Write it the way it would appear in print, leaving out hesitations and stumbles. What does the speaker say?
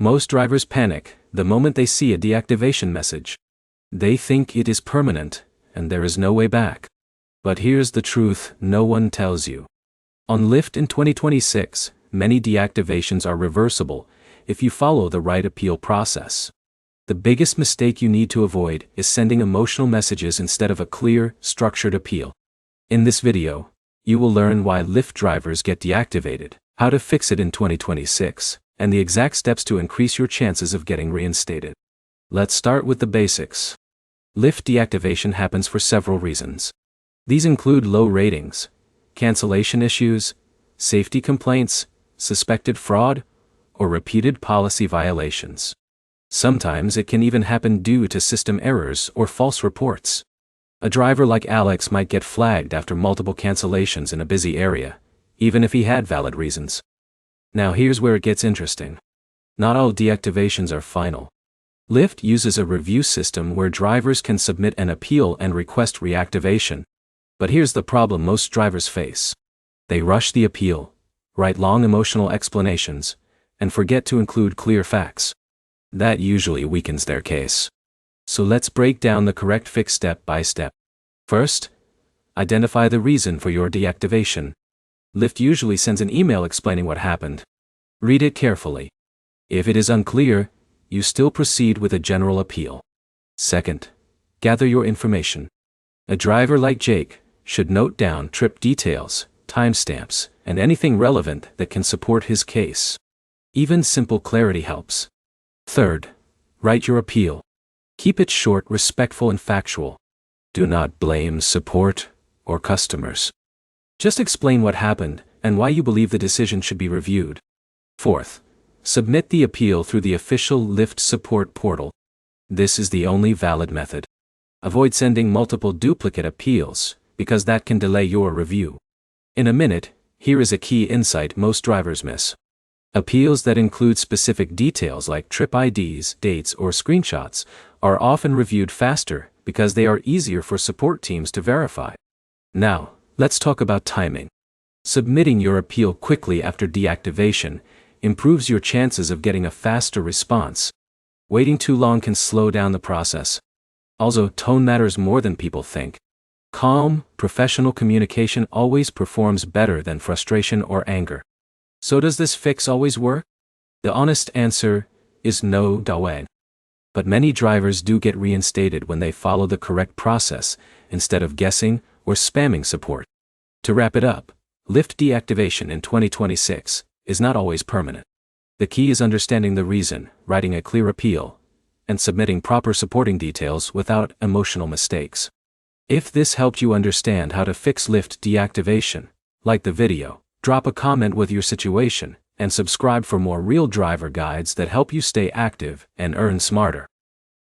Most drivers panic the moment they see a deactivation message. They think it is permanent, and there is no way back. But here's the truth no one tells you. On Lyft in 2026, many deactivations are reversible if you follow the right appeal process. The biggest mistake you need to avoid is sending emotional messages instead of a clear, structured appeal. In this video, you will learn why Lyft drivers get deactivated, how to fix it in 2026, and the exact steps to increase your chances of getting reinstated. Let's start with the basics. Lyft deactivation happens for several reasons. These include low ratings, cancellation issues, safety complaints, suspected fraud, or repeated policy violations. Sometimes it can even happen due to system errors or false reports. A driver like Alex might get flagged after multiple cancellations in a busy area, even if he had valid reasons. Now here's where it gets interesting. Not all deactivations are final. Lyft uses a review system where drivers can submit an appeal and request reactivation. But here's the problem most drivers face. They rush the appeal, write long emotional explanations, and forget to include clear facts. That usually weakens their case. So let's break down the correct fix step by step. First, identify the reason for your deactivation. Lyft usually sends an email explaining what happened. Read it carefully. If it is unclear, you still proceed with a general appeal. Second, gather your information. A driver like Jake should note down trip details, timestamps, and anything relevant that can support his case. Even simple clarity helps. Third, write your appeal. Keep it short, respectful, and factual. Do not blame support or customers. Just explain what happened and why you believe the decision should be reviewed. Fourth, submit the appeal through the official Lyft support portal. This is the only valid method. Avoid sending multiple duplicate appeals, because that can delay your review. In a minute, here is a key insight most drivers miss. Appeals that include specific details like trip IDs, dates, or screenshots are often reviewed faster because they are easier for support teams to verify. Now, let's talk about timing. Submitting your appeal quickly after deactivation improves your chances of getting a faster response. Waiting too long can slow down the process. Also, tone matters more than people think. Calm, professional communication always performs better than frustration or anger. So does this fix always work? The honest answer is no, Dawen. But many drivers do get reinstated when they follow the correct process, instead of guessing or spamming support. To wrap it up, Lyft deactivation in 2026 is not always permanent. The key is understanding the reason, writing a clear appeal, and submitting proper supporting details without emotional mistakes. If this helped you understand how to fix Lyft deactivation, like the video, drop a comment with your situation, and subscribe for more real driver guides that help you stay active and earn smarter.